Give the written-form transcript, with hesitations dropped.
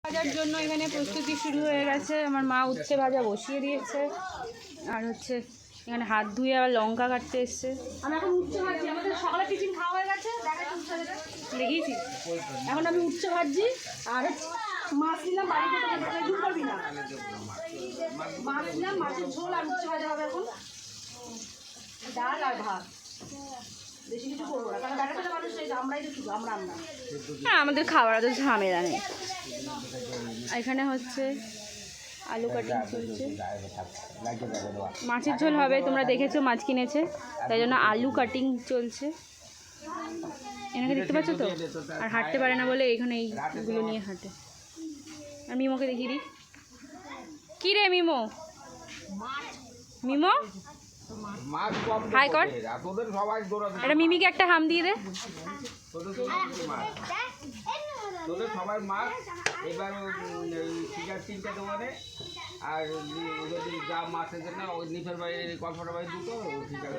ভাজার জন্য এখানে প্রস্তুতি শুরু হয়ে গেছে। আমার মা উচ্ছে ভাজা বসিয়ে দিয়েছে, আর হচ্ছে এখানে হাত ধুয়ে আবার লঙ্কা কাটতে এসছে। আমি এখন উচ্ছে ভাজছি, আমাদের সকালে টিফিন খাওয়া হয়ে গেছে, দেখিয়েছি। এখন আমি উচ্ছে ভাজছি আর মাছ নিলাম বাড়িতে, করবি না মাছ নিলাম, মাছের ঝোল আর উচ্ছে ভাজা হবে এখন, ডাল আর ভাত। বেশি কিছু করবো না, কারণ ব্যাটাটা মানুষ আমরাই তো শুধু আমরা হ্যাঁ, আমাদের খাবার তো ঝামেলা নেই। এখানে হচ্ছে আলু কাটিং চলছে, মাছের ঝোল হবে, তোমরা দেখেছো মাছ কিনেছে, তাই জন্য আলু কাটিং চলছে। এনাকে দেখতে পাচ্ছ তো, আর হাঁটতে পারে না বলে এখানে এইগুলো নিয়ে হাঁটে। আর মিমোকে দেখিয়ে দিই। কী রে মিমো, মিমো হাই কর, এটা মিমিকে একটা হাম দিয়ে দে। তোদের সবাই মাছ এবার শিকার 3টে দোকানে, আর যদি যা মাছ আছে না ওই নিফের বাড়ির কল্পনা বাড়ি দুটো শিকার